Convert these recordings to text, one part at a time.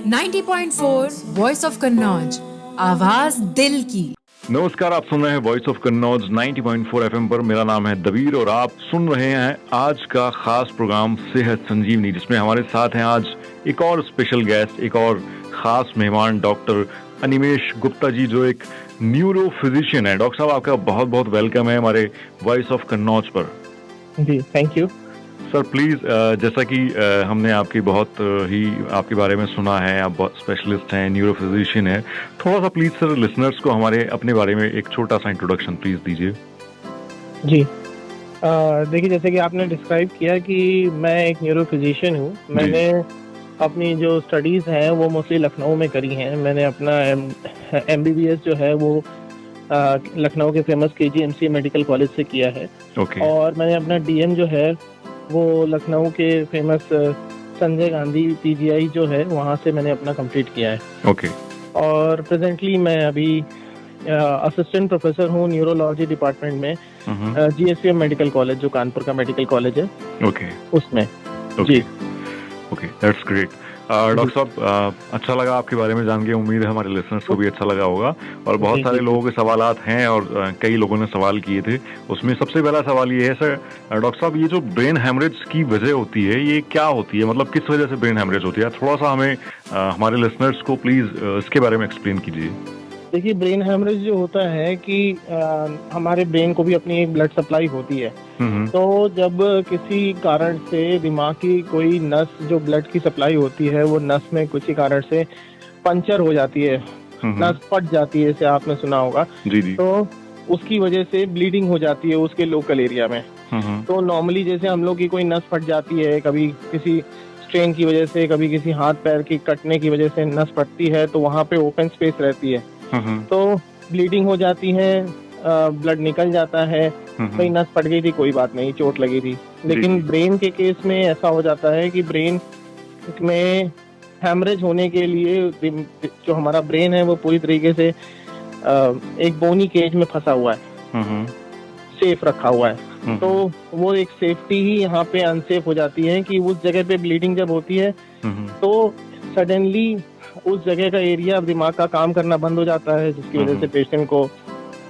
90.4 voice of Kannauj, आवाज दिल की। नमस्कार, आप सुन रहे हैं वॉइस ऑफ कन्नौज 90.4 एफएम पर। मेरा नाम है दबीर और आप सुन रहे हैं आज का खास प्रोग्राम सेहत संजीवनी, जिसमें हमारे साथ हैं आज एक और स्पेशल गेस्ट, एक और खास मेहमान डॉक्टर अनिमेश गुप्ता जी, जो एक न्यूरो फिजिशियन है। डॉक्टर साहब, आपका बहुत बहुत वेलकम है हमारे वॉइस ऑफ कन्नौज पर। जी, थैंक यू सर प्लीज़, जैसा कि हमने आपकी बहुत ही आपके बारे में सुना है, आप बहुत स्पेशलिस्ट हैं, न्यूरो फिजिशियन है, थोड़ा सा प्लीज़ सर लिसनर्स को हमारे अपने बारे में एक छोटा सा इंट्रोडक्शन प्लीज़ दीजिए। जी। देखिए, जैसे कि आपने डिस्क्राइब किया कि मैं एक न्यूरो फिजिशियन हूँ। मैंने अपनी जो स्टडीज़ हैं वो मोस्टली लखनऊ में करी हैं। मैंने अपना MBBS जो है वो लखनऊ के फेमस KGMC मेडिकल कॉलेज से किया है। ओके। और मैंने अपना DM जो है वो लखनऊ के फेमस संजय गांधी PGI जो है वहाँ से मैंने अपना कंप्लीट किया है। ओके। और प्रेजेंटली मैं अभी असिस्टेंट प्रोफेसर हूँ न्यूरोलॉजी डिपार्टमेंट में GSPM मेडिकल कॉलेज, जो कानपुर का मेडिकल कॉलेज है, ओके उसमें। जी, ओके, दैट्स ग्रेट। डॉक्टर साहब, अच्छा लगा आपके बारे में जान के, उम्मीद है हमारे लिसनर्स को भी अच्छा लगा होगा। और बहुत सारे लोगों के सवालात हैं और कई लोगों ने सवाल किए थे। उसमें सबसे पहला सवाल ये है सर, डॉक्टर साहब, ये जो ब्रेन हेमरेज की वजह होती है ये क्या होती है, मतलब किस वजह से ब्रेन हेमरेज होती है? थोड़ा सा हमें हमारे लिसनर्स को प्लीज इसके बारे में एक्सप्लेन कीजिए। देखिए, ब्रेन हेमरेज जो होता है कि हमारे ब्रेन को भी अपनी एक ब्लड सप्लाई होती है। तो जब किसी कारण से दिमाग की कोई नस जो ब्लड की सप्लाई होती है वो नस में किसी कारण से पंचर हो जाती है, नस फट जाती है, इसे आपने सुना होगा। जी जी। तो उसकी वजह से ब्लीडिंग हो जाती है उसके लोकल एरिया में। तो नॉर्मली जैसे हम लोग की कोई नस फट जाती है, कभी किसी स्ट्रेन की वजह से, कभी किसी हाथ पैर की कटने की वजह से नस फटती है, तो वहाँ पे ओपन स्पेस रहती है, तो ब्लीडिंग हो जाती है, ब्लड निकल जाता है। कहीं नस फट गई थी, कोई बात नहीं, चोट लगी थी। लेकिन ब्रेन के केस में ऐसा हो जाता है कि ब्रेन में हैमरेज होने के लिए जो हमारा ब्रेन है वो पूरी तरीके से एक बोनी केज में फंसा हुआ है, सेफ रखा हुआ है। तो वो एक सेफ्टी ही यहाँ पे अनसेफ हो जाती है कि उस जगह पे ब्लीडिंग जब होती है तो सडनली उस जगह का एरिया दिमाग का काम करना बंद हो जाता है, जिसकी वजह से पेशेंट को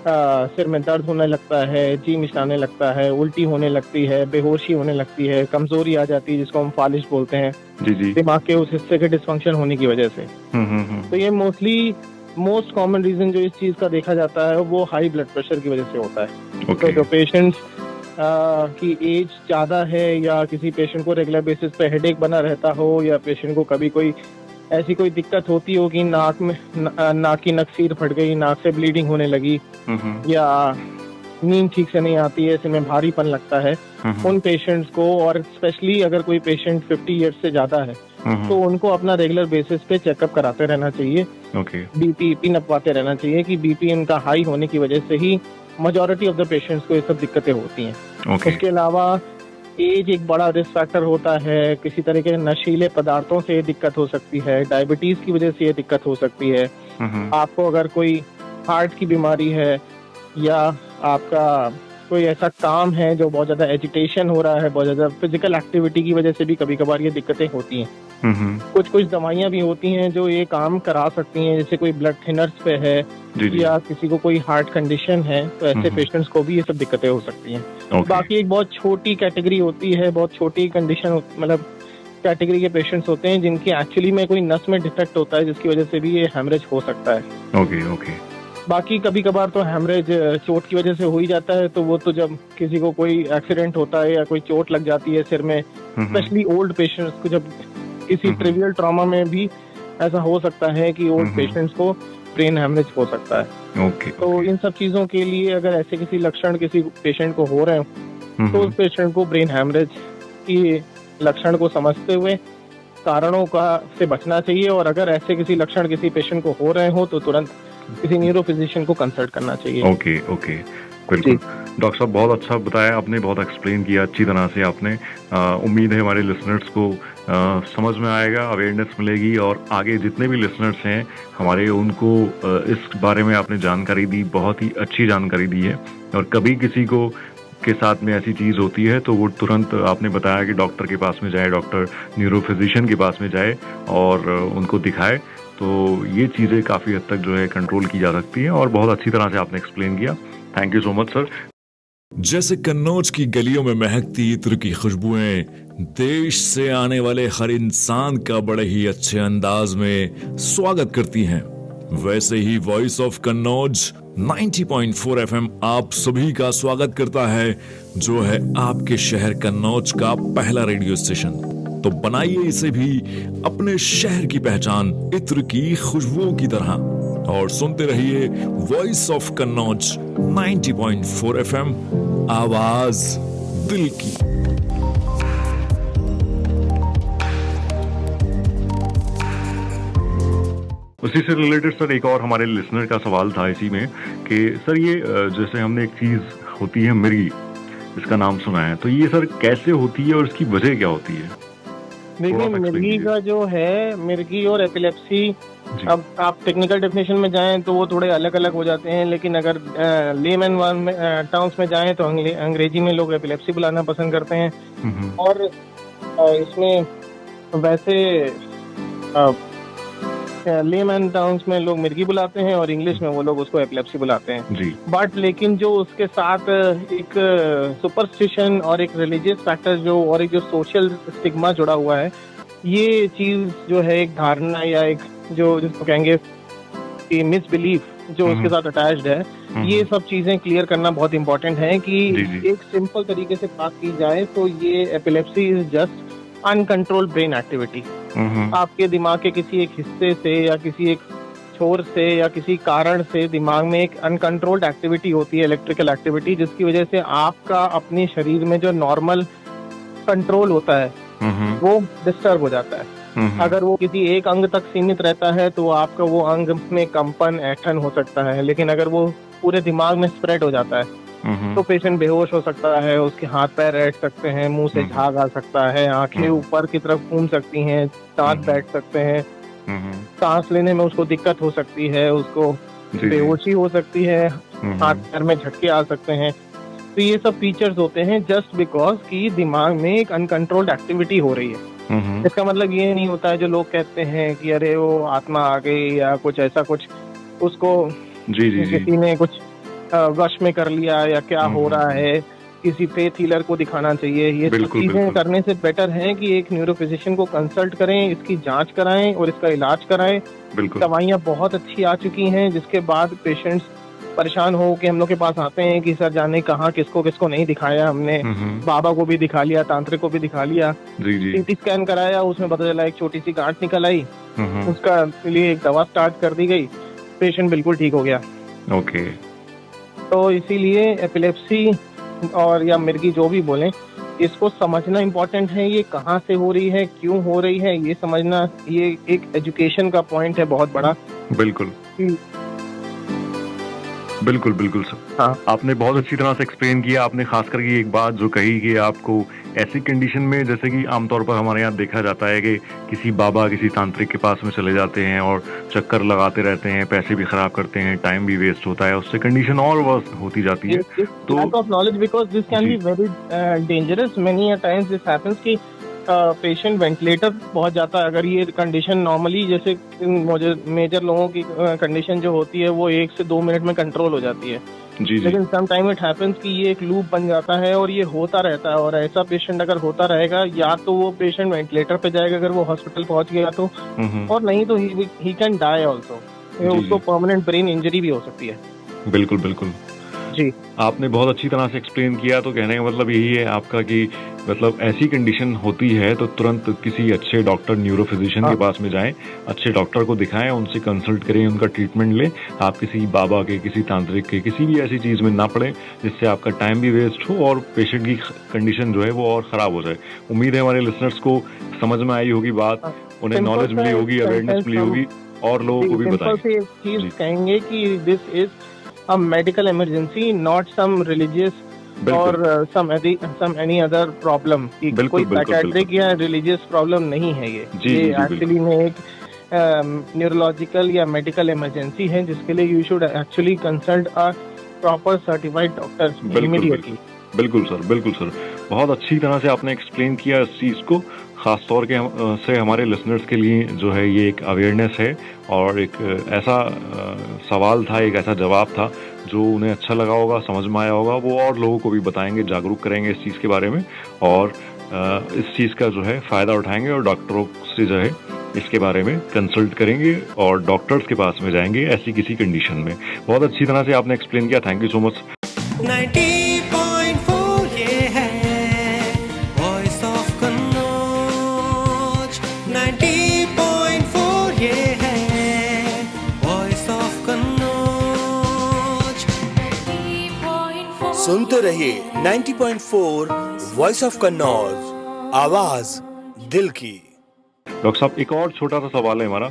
सिर में दर्द होने लगता है, जी मिचलाने लगता है, उल्टी होने लगती है, बेहोशी होने लगती है, कमजोरी आ जाती है, जिसको हम फालिश बोलते हैं, दिमाग के उस हिस्से के डिसफंक्शन होने की वजह से। तो ये मोस्ट कॉमन रीजन जो इस चीज का देखा जाता है वो हाई ब्लड प्रेशर की वजह से होता है। तो जो पेशेंट्स की एज ज्यादा है या किसी पेशेंट को रेगुलर बेसिस पे हेडेक बना रहता हो, या पेशेंट को कभी कोई ऐसी कोई दिक्कत होती हो कि नाक की नकसीर फट गई, नाक से ब्लीडिंग होने लगी, या नींद ठीक से नहीं आती है, सिर में भारीपन लगता है, उन पेशेंट्स को, और स्पेशली अगर कोई पेशेंट 50 ईयर्स से ज्यादा है तो उनको अपना रेगुलर बेसिस पे चेकअप कराते रहना चाहिए। BP नपवाते रहना चाहिए कि BP इनका हाई होने की वजह से ही मेजॉरिटी ऑफ द पेशेंट्स को ये सब दिक्कतें होती हैं। उसके अलावा एज एक बड़ा रिस्क फैक्टर होता है। किसी तरह के नशीले पदार्थों से ये दिक्कत हो सकती है, डायबिटीज की वजह से ये दिक्कत हो सकती है। आपको अगर कोई हार्ट की बीमारी है या आपका कोई ऐसा काम है जो बहुत ज्यादा एजिटेशन हो रहा है, बहुत ज्यादा फिजिकल एक्टिविटी की वजह से भी कभी कभार ये दिक्कतें होती हैं। कुछ दवाइयां भी होती हैं जो ये काम करा सकती हैं, जैसे कोई ब्लड थिनर्स पे है या किसी को कोई हार्ट कंडीशन है, तो ऐसे पेशेंट्स को भी ये सब दिक्कतें हो सकती हैं। बाकी एक बहुत छोटी कैटेगरी होती है, बहुत छोटी कंडीशन, मतलब कैटेगरी के पेशेंट्स होते हैं जिनकी एक्चुअली में कोई नस में डिफेक्ट होता है, जिसकी वजह से भी ये हैमरेज हो सकता है। बाकी कभी कभार तो हैमरेज चोट की वजह से हो ही जाता है, तो वो तो जब किसी को कोई एक्सीडेंट होता है या कोई चोट लग जाती है सिर में, स्पेशली ओल्ड पेशेंट्स को, जब किसी ट्रिवियल ट्रॉमा में भी ऐसा हो सकता है कि ओल्ड पेशेंट्स को ब्रेन हैमरेज हो सकता है। तो इन सब चीजों के लिए अगर ऐसे किसी लक्षण किसी पेशेंट को हो रहे हो तो उस पेशेंट को ब्रेन हैमरेज की लक्षण को समझते हुए कारणों का से बचना चाहिए, और अगर ऐसे किसी लक्षण किसी पेशेंट को हो रहे हो तो तुरंत किसी न्यूरो फिजिशियन को कंसल्ट करना चाहिए। ओके, बिल्कुल। डॉक्टर साहब, बहुत अच्छा बताया आपने, बहुत एक्सप्लेन किया अच्छी तरह से आपने। उम्मीद है हमारे लिसनर्स को समझ में आएगा, अवेयरनेस मिलेगी, और आगे जितने भी लिसनर्स हैं हमारे, उनको इस बारे में आपने जानकारी दी, बहुत ही अच्छी जानकारी दी है। और कभी किसी को के साथ में ऐसी चीज़ होती है तो वो तुरंत आपने बताया कि डॉक्टर के पास में जाए, डॉक्टर न्यूरो फिजिशियन के पास में जाए और उनको दिखाए। तो ये चीज़ें काफ़ी हद तक जो है कंट्रोल की जा सकती हैं और बहुत अच्छी तरह से आपने एक्सप्लेन किया। Thank you so much sir. जैसे कन्नौज की गलियों में महकती इत्र की खुशबुएं देश से आने वाले हर इंसान का बड़े ही अच्छे अंदाज में स्वागत करती हैं, वैसे ही वॉइस ऑफ कन्नौज 90.4 FM आप सभी का स्वागत करता है, जो है आपके शहर कन्नौज का पहला रेडियो स्टेशन। तो बनाइए इसे भी अपने शहर की पहचान इत्र की खुशबुओं की तरह और सुनते रहिए वॉइस ऑफ कन्नौज 90.4 FM, आवाज दिल की। उसी से रिलेटेड सर एक और हमारे लिसनर का सवाल था इसी में कि सर ये जैसे हमने एक चीज होती है मिर्गी, इसका नाम सुना है, तो ये सर कैसे होती है और इसकी वजह क्या होती है? देखिए मिर्गी का जो है, मिर्गी और एपिलेप्सी, अब आप टेक्निकल डेफिनेशन में जाएं तो वो थोड़े अलग अलग हो जाते हैं, लेकिन अगर लेमन टर्म्स में जाएं तो अंग्रेजी में लोग एपिलेप्सी बुलाना पसंद करते हैं। और इसमें वैसे लेमन टर्म्स में लोग मिर्गी बुलाते हैं और इंग्लिश में वो लोग उसको एपिलेप्सी बुलाते हैं। बट लेकिन जो उसके साथ एक सुपरस्टिशन और एक रिलीजियस फैक्टर जो और एक जो सोशल स्टिग्मा जुड़ा हुआ है, ये चीज जो है एक धारणा या एक जो जिसको कहेंगे कि मिसबिलीफ जो उसके साथ अटैच्ड है, ये सब चीजें क्लियर करना बहुत इंपॉर्टेंट है कि एक सिंपल तरीके से बात की जाए तो ये epilepsy is just uncontrolled brain activity. आपके दिमाग के किसी एक हिस्से से या किसी एक छोर से या किसी कारण से दिमाग में एक अनकंट्रोल्ड एक्टिविटी होती है, इलेक्ट्रिकल एक्टिविटी, जिसकी वजह से आपका अपने शरीर में जो नॉर्मल कंट्रोल होता है वो डिस्टर्ब हो जाता है। अगर वो किसी एक अंग तक सीमित रहता है तो आपका वो अंग में कंपन ऐठन हो सकता है, लेकिन अगर वो पूरे दिमाग में स्प्रेड हो जाता है तो पेशेंट बेहोश हो सकता है, उसके हाथ पैर बैठ सकते हैं, मुंह से झाग आ सकता है, आंखें ऊपर की तरफ घूम सकती हैं, दांत बैठ सकते हैं, सांस लेने में उसको दिक्कत हो सकती है, उसको बेहोशी हो सकती है, हाथ पैर में झटके आ सकते हैं। तो ये सब फीचर्स होते हैं जस्ट बिकॉज कि दिमाग में एक अनकंट्रोल्ड एक्टिविटी हो रही है। इसका मतलब ये नहीं होता है जो लोग कहते हैं कि अरे वो आत्मा आ गई या कुछ ऐसा, कुछ उसको किसी ने कुछ वश में कर लिया या क्या हो रहा है, किसी फेथ हीलर को दिखाना चाहिए। ये सब चीजें करने से बेटर है कि एक न्यूरो फिजिशियन को कंसल्ट करें, इसकी जांच कराएं और इसका इलाज कराएं। दवाइयां बहुत अच्छी आ चुकी हैं, जिसके बाद पेशेंट्स परेशान हो कि हम लोग के पास आते हैं कि सर जाने कहाँ किसको किसको नहीं दिखाया, हमने बाबा को भी दिखा लिया, तांत्रिक को भी दिखा लिया, सीटी स्कैन कराया, उसमें पता चला एक छोटी सी गांठ निकल आई, उसका लिए एक दवा स्टार्ट कर दी गई, पेशेंट बिल्कुल ठीक हो गया। ओके। तो इसीलिए एपिलेप्सी और या मिर्गी जो भी बोलें, इसको समझना इम्पोर्टेंट है, ये कहाँ से हो रही है, क्यों हो रही है, ये समझना ये एक एजुकेशन का पॉइंट है बहुत बड़ा। बिल्कुल बिल्कुल बिल्कुल सर। हाँ, आपने बहुत अच्छी तरह से एक्सप्लेन किया। आपने खास करके एक बात जो कही कि आपको ऐसी कंडीशन में, जैसे कि आमतौर पर हमारे यहाँ देखा जाता है कि किसी बाबा किसी तांत्रिक के पास में चले जाते हैं और चक्कर लगाते रहते हैं, पैसे भी खराब करते हैं, टाइम भी वेस्ट होता है, उससे कंडीशन और वर्स होती जाती है। तो lack of knowledge because this can be very dangerous many times this happens कि पेशेंट वेंटिलेटर पहुंच जाता है। अगर ये कंडीशन नॉर्मली जैसे मेजर लोगों की कंडीशन जो होती है वो 1 से 2 मिनट में कंट्रोल हो जाती है, लेकिन सम टाइम इट हैपेंस कि ये एक लूप बन जाता है और ये होता रहता है। और ऐसा पेशेंट अगर होता रहेगा, या तो वो पेशेंट वेंटिलेटर पे जाएगा अगर वो हॉस्पिटल पहुंच गया तो, और नहीं तो ही कैन डाई ऑल्सो, उसको परमानेंट ब्रेन इंजरी भी हो सकती है। बिल्कुल बिल्कुल जी, आपने बहुत अच्छी तरह से एक्सप्लेन किया। तो कहने का मतलब यही है आपका कि मतलब ऐसी कंडीशन होती है तो तुरंत किसी अच्छे डॉक्टर न्यूरो फिजिशियन के पास में जाएं, अच्छे डॉक्टर को दिखाएं, उनसे कंसल्ट करें, उनका ट्रीटमेंट लें। आप किसी बाबा के, किसी तांत्रिक के, किसी भी ऐसी चीज़ में ना पड़े जिससे आपका टाइम भी वेस्ट हो और पेशेंट की कंडीशन जो है वो और ख़राब हो जाए। उम्मीद है हमारे लिसनर्स को समझ में आई होगी बात, उन्हें नॉलेज मिली होगी, अवेयरनेस मिली होगी और लोगों को भी बताएं। चीज कहेंगे कि this is a medical emergency, not some religious or some any other problem। कोई psychiatric या religious problem नहीं है ये एक्चुअली में एक न्यूरोलॉजिकल या मेडिकल इमरजेंसी है, जिसके लिए you should actually consult a proper certified doctor immediately। बिल्कुल सर, बिल्कुल सर। बहुत अच्छी तरह से आपने एक्सप्लेन किया इस चीज़ को, ख़ास तौर के से हमारे लिसनर्स के लिए जो है ये एक अवेयरनेस है और एक ऐसा सवाल था, एक ऐसा जवाब था जो उन्हें अच्छा लगा होगा, समझ में आया होगा। वो और लोगों को भी बताएंगे, जागरूक करेंगे इस चीज़ के बारे में और इस चीज़ का जो है फ़ायदा उठाएंगे और डॉक्टरों से जो है इसके बारे में कंसल्ट करेंगे और डॉक्टर्स के पास में जाएंगे ऐसी किसी कंडीशन में। बहुत अच्छी तरह से आपने एक्सप्लेन किया, थैंक यू सो मच। 90.4 ये है वॉइस ऑफ कन्नौज। 90.4 ये है वॉइस ऑफ कन्नौज। सुनते रहिए 90.4 वॉइस ऑफ कन्नौज, आवाज दिल की। डॉक्टर साहब एक और छोटा सा सवाल है हमारा।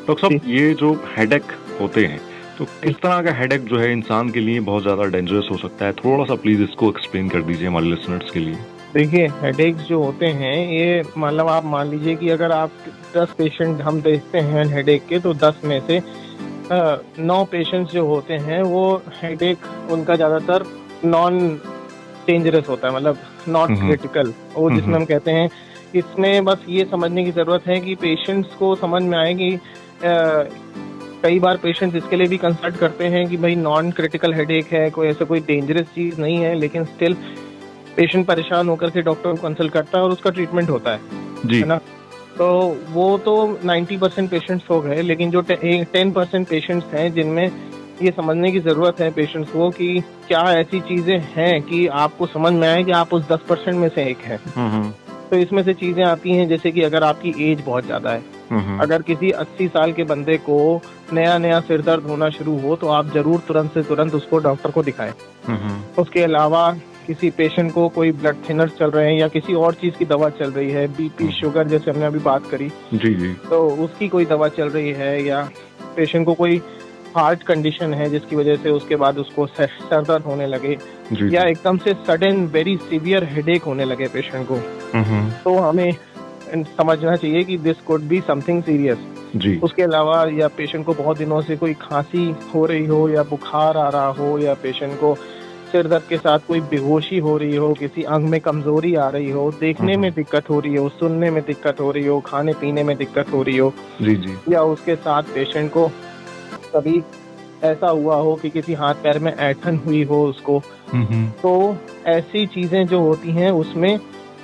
डॉक्टर साहब ये जो हेडेक होते हैं तो किस तरह का हेडेक जो है इंसान के लिए बहुत ज्यादा डेंजरस हो सकता है, थोड़ा सा प्लीज इसको एक्सप्लेन कर दीजिए हमारे लिसनर्स के लिए। देखिए हेडेक्स जो होते हैं ये मतलब आप मान लीजिए कि अगर आप 10 पेशेंट हम देखते हैं हेडेक के तो 10 में से 9 पेशेंट्स जो होते हैं वो हेडेक उनका ज़्यादातर नॉन डेंजरस होता है, मतलब नॉट क्रिटिकल। वो जिसमें हम कहते हैं इसमें बस ये समझने की ज़रूरत है कि पेशेंट्स को समझ में आए कि कई बार पेशेंट्स इसके लिए भी कंसल्ट करते हैं कि भाई नॉन क्रिटिकल हेडेक है, कोई ऐसा कोई डेंजरस चीज़ नहीं है, लेकिन स्टिल पेशेंट परेशान होकर के डॉक्टर को कंसल्ट करता है और उसका ट्रीटमेंट होता है जी, है ना। तो वो तो 90% पेशेंट्स हो गए, लेकिन जो 10% पेशेंट्स हैं जिनमें ये समझने की ज़रूरत है पेशेंट्स को कि क्या ऐसी चीज़ें हैं कि आपको समझ में आए कि आप उस 10% में से एक हैं। तो इसमें से चीज़ें आती हैं जैसे कि अगर आपकी एज बहुत ज़्यादा है, अगर किसी 80 साल के बंदे को नया नया सिर दर्द होना शुरू हो तो आप जरूर तुरंत से तुरंत उसको डॉक्टर को दिखाएं। उसके अलावा किसी पेशेंट को कोई ब्लड थिनर चल रहे हैं या किसी और चीज की दवा चल रही है, बीपी शुगर जैसे हमने अभी बात करी जी जी, तो उसकी कोई दवा चल रही है, या पेशेंट को कोई हार्ट कंडीशन है जिसकी वजह से उसके बाद उसको सर दर्द होने लगे जी, या एकदम से सडन वेरी सीवियर हेडेक होने लगे पेशेंट को, तो हमें समझना चाहिए कि this could be something serious जी। उसके अलावा या पेशेंट को बहुत दिनों से कोई खांसी हो रही हो या बुखार आ रहा हो या पेशेंट को सिर दर्द के साथ कोई बेहोशी हो रही हो, किसी अंग में कमजोरी आ रही हो, देखने में दिक्कत हो रही हो, सुनने में दिक्कत हो रही हो, खाने पीने में दिक्कत हो रही हो जी जी, या उसके साथ पेशेंट को कभी ऐसा हुआ हो कि किसी हाथ पैर में ऐंठन हुई हो उसको, तो ऐसी चीजें जो होती हैं उसमें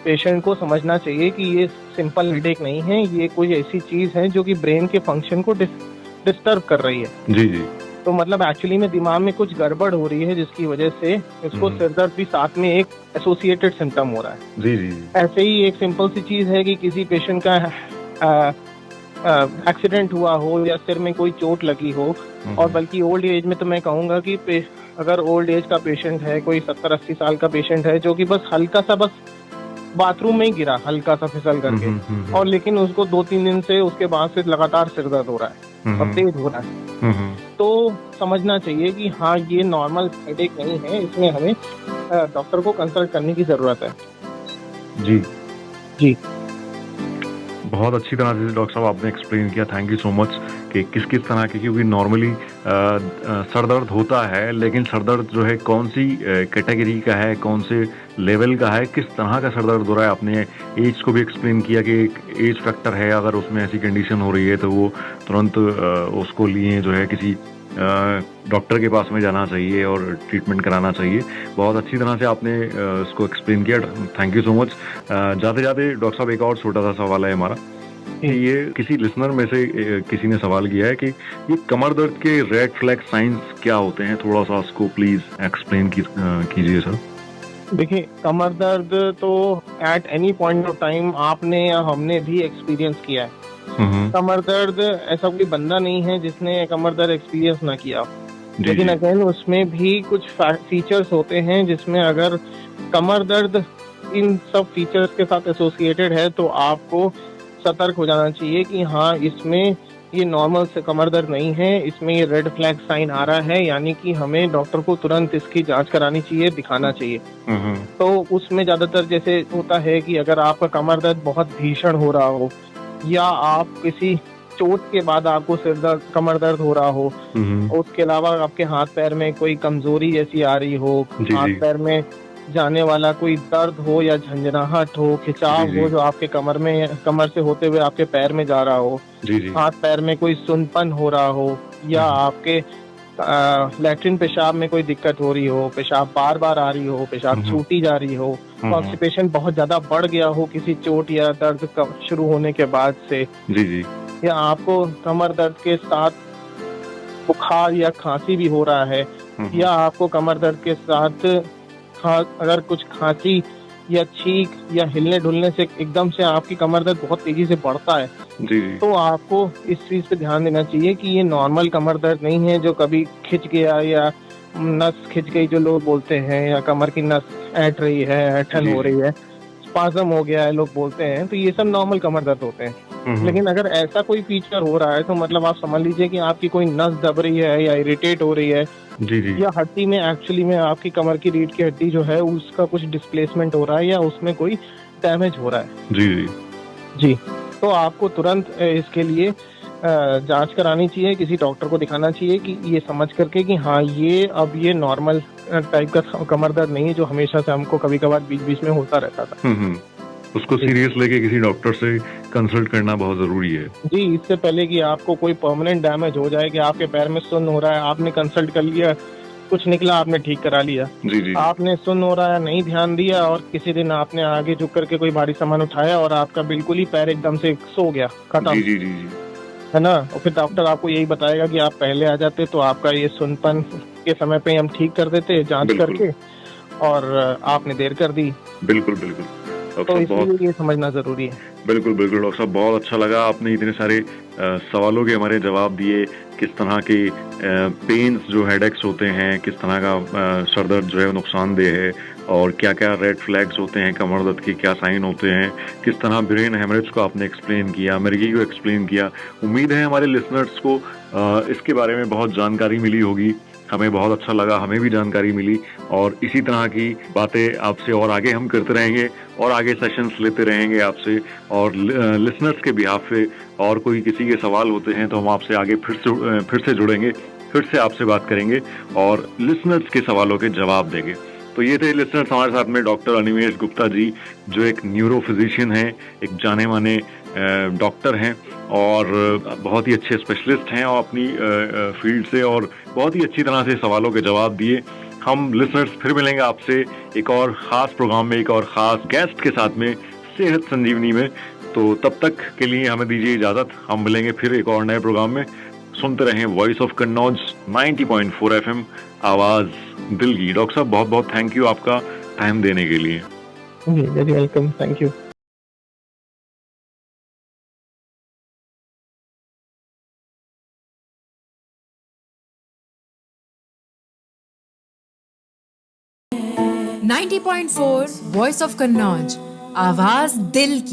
पेशेंट को समझना चाहिए कि ये सिंपल हेडेक नहीं है, ये कोई ऐसी चीज है जो कि ब्रेन के फंक्शन को डिस्टर्ब कर रही है। जी जी, तो मतलब एक्चुअली में दिमाग में कुछ गड़बड़ हो रही है जिसकी वजह से इसको सिरदर्द भी साथ में एक एसोसिएटेड सिम्टम हो रहा है। जी जी, ऐसे ही एक सिंपल सी चीज है कि किसी पेशेंट का एक्सीडेंट हुआ हो या सिर में कोई चोट लगी हो, और बल्कि ओल्ड एज में तो मैं कहूँगा कि अगर ओल्ड एज का पेशेंट है, कोई 70-80 साल का पेशेंट है जो कि बस हल्का सा बस बाथरूम में ही गिरा हल्का सा फिसल करके, और लेकिन उसको 2-3 दिन से उसके बाद से लगातार सिर दर्द हो रहा है और तेज हो रहा है, तो समझना चाहिए कि हाँ ये नॉर्मल हेडेक नहीं है, इसमें हमें डॉक्टर को कंसल्ट करने की जरूरत है। जी जी, बहुत अच्छी तरह से डॉक्टर साहब आपने एक्सप्लेन किया, थैंक यू सो मच कि किस किस तरह के, क्योंकि नॉर्मली सर दर्द होता है लेकिन सर दर्द जो है कौन सी कैटेगरी का है, कौन से लेवल का है, किस तरह का सर दर्द हो रहा है। आपने एज को भी एक्सप्लेन किया कि एक एज फैक्टर है, अगर उसमें ऐसी कंडीशन हो रही है तो वो तुरंत उसको लिए जो है किसी डॉक्टर के पास में जाना चाहिए और ट्रीटमेंट कराना चाहिए। बहुत अच्छी तरह से आपने इसको एक्सप्लेन किया, थैंक यू सो मच। जाते जाते डॉक्टर साहब एक और छोटा सा सवाल है हमारा कि ये किसी लिसनर में से किसी ने सवाल किया है कि ये कमर दर्द के रेड फ्लैग साइंस क्या होते हैं, थोड़ा सा उसको प्लीज एक्सप्लेन कीजिए सर। देखिए कमर दर्द तो at any point of time आपने या हमने भी एक्सपीरियंस किया है। कमर दर्द ऐसा कोई बंदा नहीं है जिसने कमर दर्द एक्सपीरियंस ना किया, लेकिन अगेन उसमें भी कुछ फीचर्स होते हैं जिसमें अगर कमर दर्द इन सब फीचर्स के साथ एसोसिएटेड है तो आपको सतर्क हो जाना चाहिए कि हाँ इसमें ये नॉर्मल से कमर दर्द नहीं है, इसमें ये रेड फ्लैग साइन आ रहा है, यानी कि हमें डॉक्टर को तुरंत इसकी जांच करानी चाहिए, दिखाना चाहिए। तो उसमें ज्यादातर जैसे होता है कि अगर आपका कमर दर्द बहुत भीषण हो रहा हो या आप किसी चोट के बाद आपको सिर दर्द कमर दर्द हो रहा हो, उसके अलावा आपके हाथ पैर में कोई कमजोरी जैसी आ रही हो, हाथ पैर में जाने वाला कोई दर्द हो या झंझनाहट हो, खिंचाव जी, हो जी। जो आपके कमर से होते हुए आपके पैर में जा रहा हो, जी, जी। हाथ पैर में कोई सुनपन हो रहा हो, या आपके लैट्रिन पेशाब में कोई दिक्कत हो रही हो, पेशाब बार बार आ रही हो, पेशाब छूटी जा रही हो, कॉन्स्टिपेशन बहुत ज्यादा बढ़ गया हो किसी चोट या दर्द शुरू होने के बाद से, जी, जी। या आपको कमर दर्द के साथ बुखार या खांसी भी हो रहा है, या आपको कमर दर्द के साथ अगर कुछ खांसी या छींक या हिलने डुलने से एकदम से आपकी कमर दर्द बहुत तेजी से बढ़ता है, जी, जी। तो आपको इस चीज पे ध्यान देना चाहिए कि ये नॉर्मल कमर दर्द नहीं है जो कभी खिंच गया या नस खिंच गई जो लोग बोलते हैं, या कमर की नस ऐंठ रही है, ऐंठन जी, हो जी। रही है, स्पाज्म हो गया है लोग बोलते हैं, तो ये सब नॉर्मल कमर दर्द होते हैं। लेकिन अगर ऐसा कोई फीचर हो रहा है तो मतलब आप समझ लीजिए कि आपकी कोई नस दब रही है या इरिटेट हो रही है, जी, जी। या हड्डी में एक्चुअली में आपकी कमर की रीढ़ की हड्डी जो है उसका कुछ डिस्प्लेसमेंट हो रहा है या उसमें कोई डैमेज हो रहा है जी, जी। जी, तो आपको तुरंत इसके लिए जांच करानी चाहिए, किसी डॉक्टर को दिखाना चाहिए कि ये समझ करके कि हाँ ये नॉर्मल टाइप का कमर दर्द नहीं है जो हमेशा से हमको कभी कभार बीच बीच में होता रहता था। उसको सीरियस लेके किसी डॉक्टर से कंसल्ट करना बहुत जरूरी है। जी, इससे पहले कि आपको कोई परमानेंट डैमेज हो जाए कि आपके पैर में सुन्न हो रहा है, आपने कंसल्ट कर लिया, कुछ निकला, आपने ठीक करा लिया, जी, जी। आपने सुन्न हो रहा है नहीं ध्यान दिया और किसी दिन आपने आगे झुक करके कोई भारी सामान उठाया और आपका बिल्कुल ही पैर एकदम से सो गया, खत्म, जी, जी, जी, जी। है ना, और फिर डॉक्टर आपको यही बताएगा कि आप पहले आ जाते तो आपका ये सुनपन के समय पे हम ठीक कर देते जांच बिल्कुल। करके, और आपने देर कर दी, बिल्कुल, बिल्कुल। तो डॉक्टर साहब इसलिए ये समझना जरूरी है। बिल्कुल, बिल्कुल डॉक्टर साहब, बहुत अच्छा लगा आपने इतने सारे सवालों के हमारे जवाब दिए। किस तरह के पेन्स जो हेडेक्स होते हैं, किस तरह का सर दर्द जो है वो नुकसानदेह है, और क्या-क्या रेड फ्लैग्स होते हैं कमर दर्द के, क्या साइन होते हैं, किस तरह ब्रेन हेमरेज को आपने एक्सप्लेन किया, मिर्गी को एक्सप्लेन किया। उम्मीद है हमारे लिसनर्स को इसके बारे में बहुत जानकारी मिली होगी। हमें बहुत अच्छा लगा, हमें भी जानकारी मिली, और इसी तरह की बातें आपसे और आगे हम करते रहेंगे और आगे सेशंस लेते रहेंगे आपसे, और लिसनर्स के बिहाफ पे और कोई किसी के सवाल होते हैं तो हम आपसे आगे फिर से जुड़ेंगे, फिर से आपसे बात करेंगे और लिसनर्स के सवालों के जवाब देंगे। तो ये थे लिसनर्स हमारे साथ में डॉक्टर अनिमेश गुप्ता जी, जो एक न्यूरो फिजिशियन हैं, एक जाने माने डॉक्टर हैं और बहुत ही अच्छे स्पेशलिस्ट हैं और अपनी फील्ड से, और बहुत ही अच्छी तरह से सवालों के जवाब दिए। हम लिसनर्स फिर मिलेंगे आपसे एक और ख़ास प्रोग्राम में, एक और ख़ास गेस्ट के साथ में, सेहत संजीवनी में। तो तब तक के लिए हमें दीजिए इजाज़त, हम मिलेंगे फिर एक और नए प्रोग्राम में। सुनते रहें वॉइस ऑफ कन्नौज 90.4 FM, आवाज़ दिल की। डॉक्टर साहब, बहुत बहुत थैंक यू आपका टाइम देने के लिए। जी, very welcome, thank you. Ninety point four voice of Kannauj, आवाज दिल की।